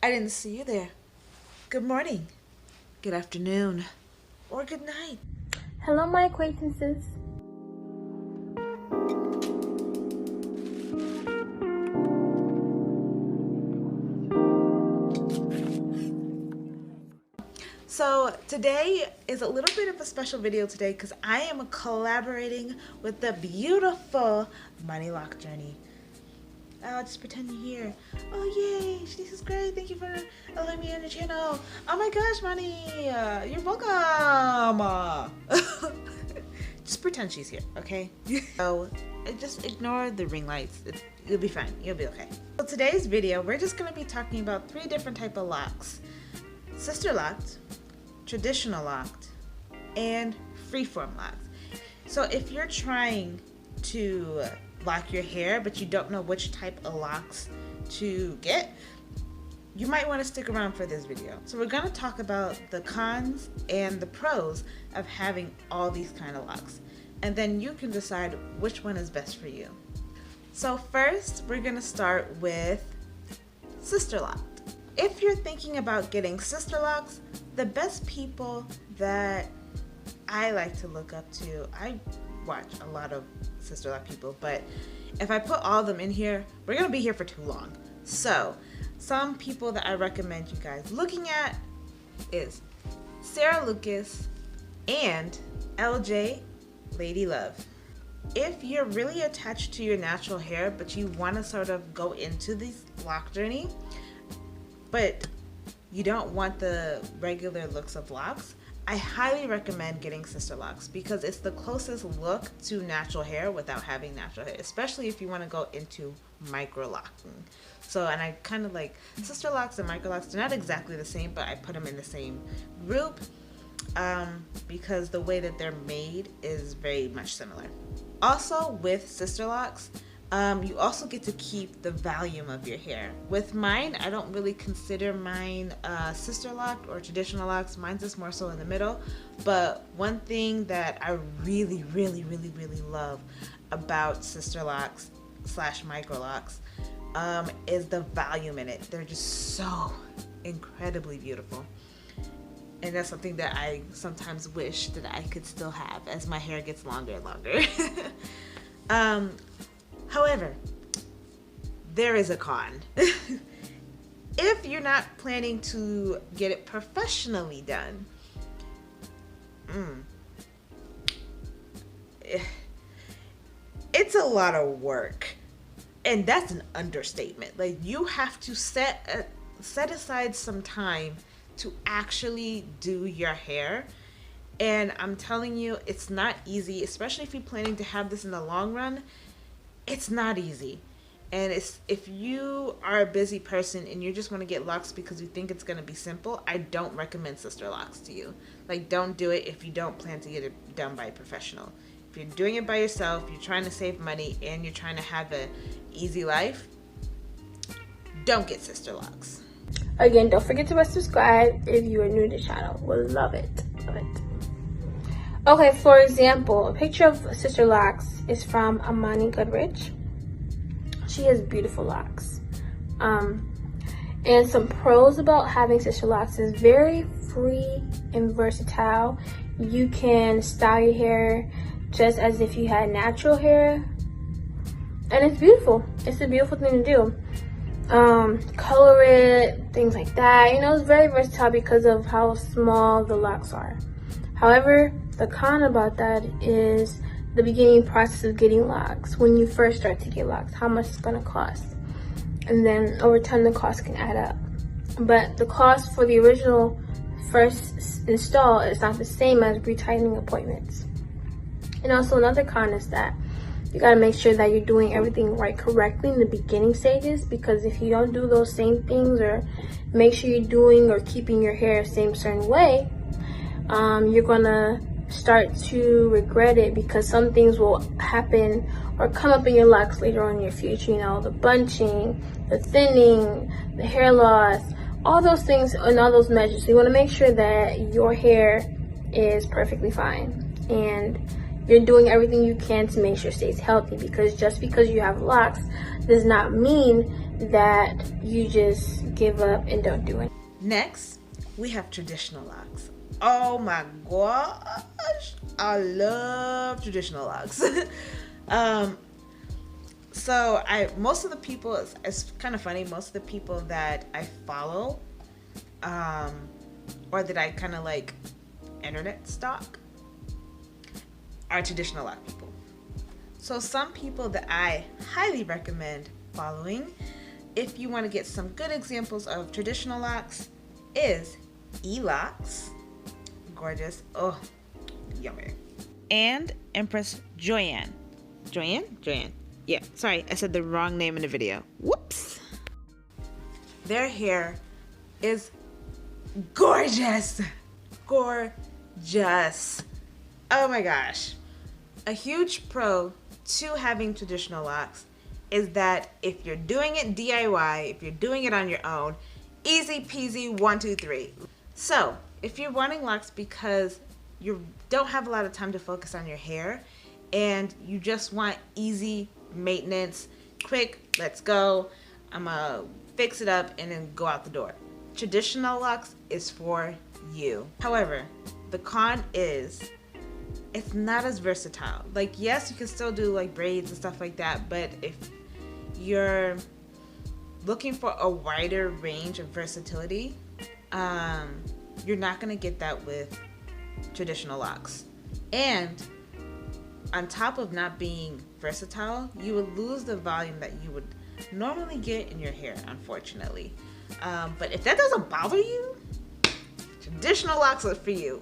I didn't see you there. Good morning, good afternoon, or good night. Hello, my acquaintances. So today is a little bit of a special video today because I am collaborating with the beautiful Manilocjourney. Oh, just pretend you're here. Oh, yay. This is great. Thank you for allowing me on your channel. Oh my gosh, Mani. You're welcome. Just pretend she's here, okay? So just ignore the ring lights. You'll be fine. You'll be okay. So today's video, we're just going to be talking about 3 different type of locks. Sister locked, traditional locked, and freeform locked. So if you're trying to lock your hair but you don't know which type of locks to get, you might want to stick around for this video. So we're going to talk about the cons and the pros of having all these kind of locks, and then you can decide which one is best for you. So first we're going to start with sister locked. If you're thinking about getting sister locks, the best people that I like to look up to, I watch a lot of sister lock people, but if I put all of them in here, we're gonna be here for too long. So some people that I recommend you guys looking at is Sarah Lucas and LJ Lady Love. If you're really attached to your natural hair but you want to sort of go into this lock journey, but you don't want the regular looks of locks, I highly recommend getting sister locks because it's the closest look to natural hair without having natural hair, especially if you want to go into micro locking. So, and I kind of like sister locks and micro locks. They're not exactly the same, but I put them in the same group because the way that they're made is very much similar. Also with sister locks, you also get to keep the volume of your hair. With mine, I don't really consider mine sister locked or traditional locks. Mine's just more so in the middle. But one thing that I really love about sister locks / micro locks is the volume in it. They're just so incredibly beautiful. And that's something that I sometimes wish that I could still have as my hair gets longer and longer. However, there is a con. If you're not planning to get it professionally done, it's a lot of work. And that's an understatement. Like, you have to set aside some time to actually do your hair. And I'm telling you, it's not easy, especially if you're planning to have this in the long run. It's not easy. And if you are a busy person and you just want to get locks because you think it's going to be simple, I don't recommend sister locks to you. Like, don't do it if you don't plan to get it done by a professional. If you're doing it by yourself, you're trying to save money, and you're trying to have an easy life, don't get sister locks. Again, don't forget to subscribe if you are new to the channel. We'll love it. Love it. Okay, for example, a picture of sister locks is from Amani Goodrich. She has beautiful locks. And some pros about having sister locks is very free and versatile. You can style your hair just as if you had natural hair. And it's beautiful. It's a beautiful thing to do. Color it, things like that. You know, it's very versatile because of how small the locks are. However, the con about that is the beginning process of getting locks. When you first start to get locks, how much it's gonna cost. And then over time, the cost can add up. But the cost for the original first install is not the same as retightening appointments. And also another con is that you gotta make sure that you're doing everything right correctly in the beginning stages, because if you don't do those same things or make sure you're doing or keeping your hair the same certain way, you're gonna start to regret it because some things will happen or come up in your locks later on in your future. You know, the bunching, the thinning, the hair loss, all those things and all those measures. So you want to make sure that your hair is perfectly fine and you're doing everything you can to make sure it stays healthy, because just because you have locks does not mean that you just give up and don't do it. Next, we have traditional locks. Oh my gosh, I love traditional locks. So most of the people, it's kind of funny, most of the people that I follow, or that I kind of like internet stalk, are traditional lock people. So some people that I highly recommend following, if you want to get some good examples of traditional locks, is Locs, gorgeous, oh, yummy, and Empress Joanne. Joanne. Yeah, sorry, I said the wrong name in the video. Whoops. Their hair is gorgeous. Gorgeous. Oh my gosh. A huge pro to having traditional locks is that if you're doing it DIY, if you're doing it on your own, easy peasy, 1, 2, 3. So, if you're wanting locks because you don't have a lot of time to focus on your hair and you just want easy maintenance, quick, let's go, I'm gonna fix it up and then go out the door, traditional locks is for you. However, the con is it's not as versatile. Like, yes, you can still do like braids and stuff like that, but if you're looking for a wider range of versatility, you're not gonna get that with traditional locks. And on top of not being versatile, you would lose the volume that you would normally get in your hair, unfortunately. But if that doesn't bother you, traditional locks are for you.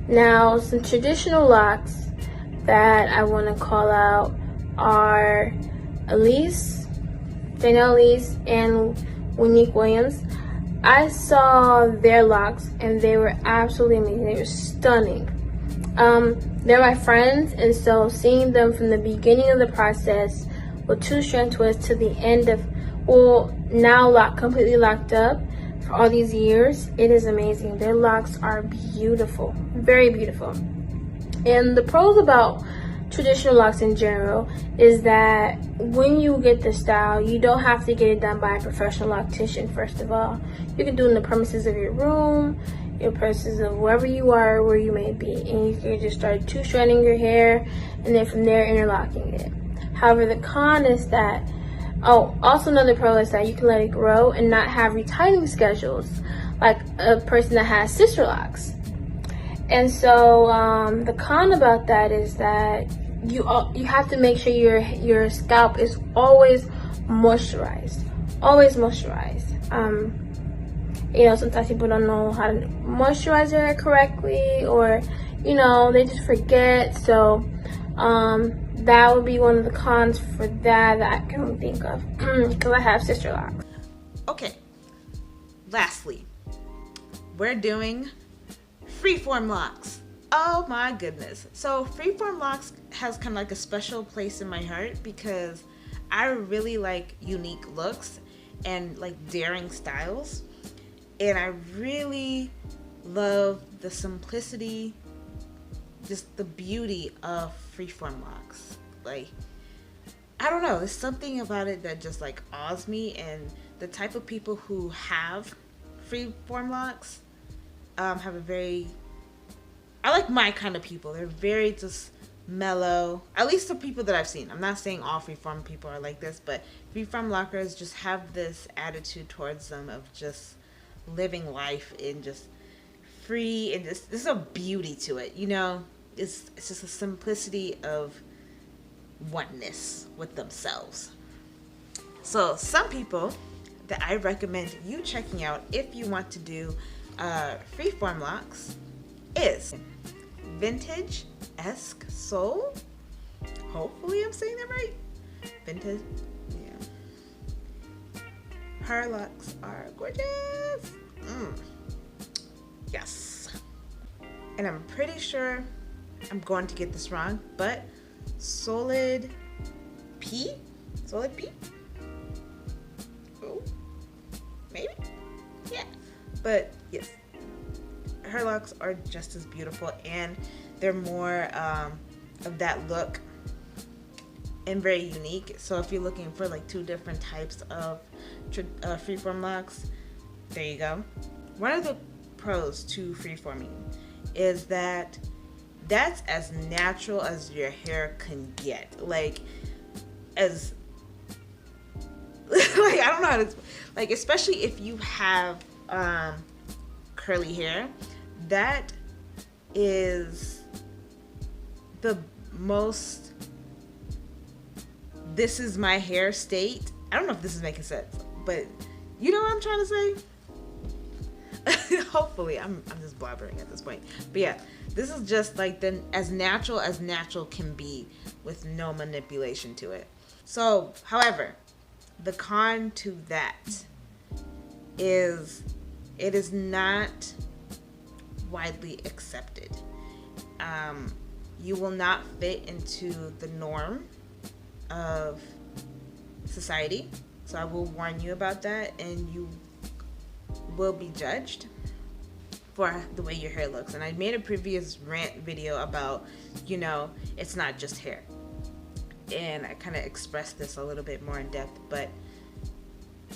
Now, some traditional locks that I want to call out are Danielle Elise, and Winnick Williams. I saw their locks and they were absolutely amazing. They were stunning. They're my friends, and so seeing them from the beginning of the process with 2-strand twist to the end of, well, now completely locked up for all these years, it is amazing. Their locks are beautiful, very beautiful. And the pros about traditional locks in general is that when you get the style, you don't have to get it done by a professional loctician. First of all, you can do it in the premises of your room, your premises of wherever you are, where you may be, and you can just start 2-stranding your hair and then from there interlocking it. However, the con is that, also another pro is that you can let it grow and not have retightening schedules like a person that has sister locks. And so the con about that is that you have to make sure your scalp is always moisturized. Always moisturized. Sometimes people don't know how to moisturize their hair correctly, or they just forget. So that would be one of the cons for that I can think of, because I have sister locks. Okay. Lastly, we're doing Freeform Locks. Oh my goodness. So Freeform Locks has kind of like a special place in my heart because I really like unique looks and like daring styles. And I really love the simplicity, just the beauty of Freeform Locks. Like, I don't know, there's something about it that just like awes me, and the type of people who have Freeform Locks have a very, I like my kind of people. They're very just mellow, at least the people that I've seen. I'm not saying all Freeform people are like this, but Freeform lockers just have this attitude towards them of just living life in just free, and just there's a beauty to it, it's just a simplicity of oneness with themselves. So some people that I recommend you checking out if you want to do Freeform Locks is Vintage-esque Soul. Hopefully I'm saying that right. Vintage, yeah. Her locks are gorgeous. Yes. And I'm pretty sure I'm going to get this wrong, but Solid P? Oh, maybe? Yeah. But yes, her locks are just as beautiful, and they're more of that look and very unique. So if you're looking for like two different types of freeform locks, there you go. One of the pros to freeforming is that that's as natural as your hair can get. Like, as like, I don't know how to, like, especially if you have curly hair, that is the most, this is my hair state. I don't know if this is making sense, but you know what I'm trying to say? Hopefully, I'm just blabbering at this point. But yeah, this is just like as natural can be with no manipulation to it. So, however, the con to that is it is not widely accepted. You will not fit into the norm of society. So I will warn you about that, and you will be judged for the way your hair looks. And I made a previous rant video about, you know, it's not just hair. And I kind of expressed this a little bit more in depth, but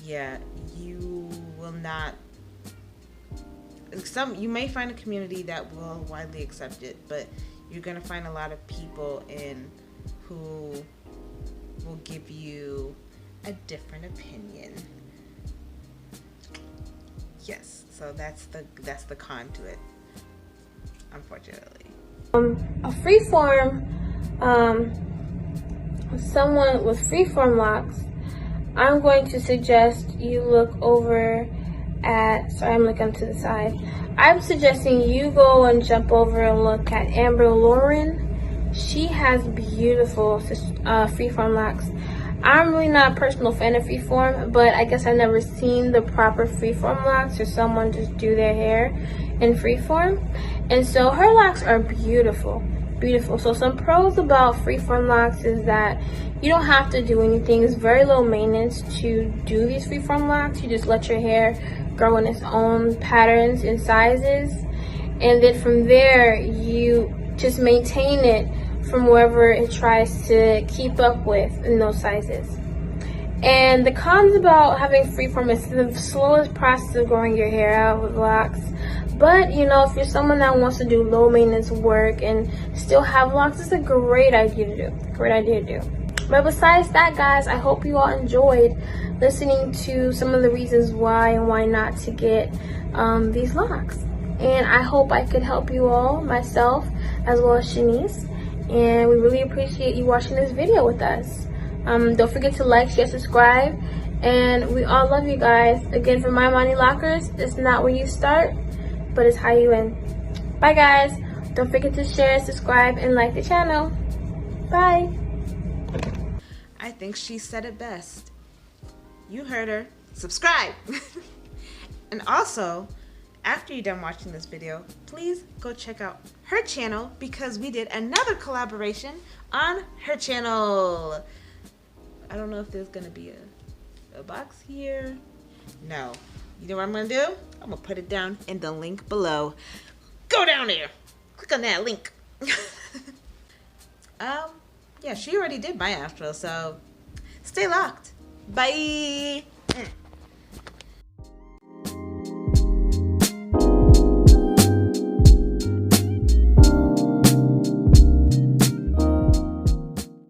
yeah, you will not, you may find a community that will widely accept it, but you're going to find a lot of people who will give you a different opinion. Yes, so that's the con to it, unfortunately. A freeform, someone with freeform locks, I'm going to suggest you look over at, sorry, I'm looking to the side. I'm suggesting you go and jump over and look at Amber Lauren. She has beautiful freeform locks. I'm really not a personal fan of freeform, but I guess I've never seen the proper freeform locks or someone just do their hair in freeform. And so her locks are beautiful, beautiful. So some pros about freeform locks is that you don't have to do anything. It's very low maintenance to do these freeform locks. You just let your hair grow in its own patterns and sizes. And then from there, you just maintain it from wherever it tries to keep up with in those sizes. And the cons about having freeform is the slowest process of growing your hair out with locks. But, you know, if you're someone that wants to do low maintenance work and still have locks, it's a great idea to do. Great idea to do. But besides that, guys, I hope you all enjoyed listening to some of the reasons why and why not to get these locks. And I hope I could help you all, myself, as well as Shanice. And we really appreciate you watching this video with us. Don't forget to like, share, subscribe. And we all love you guys. Again, for my Money Lockers, it's not where you start, but it's how you end. Bye, guys. Don't forget to share, subscribe, and like the channel. Bye. I think she said it best. You heard her. Subscribe. And also, after you're done watching this video, please go check out her channel because we did another collaboration on her channel. I don't know if there's gonna be a box here. No. You know what I'm gonna do? I'm gonna put it down in the link below. Go down there. Click on that link. Yeah, she already did my outro, so stay locked. Bye.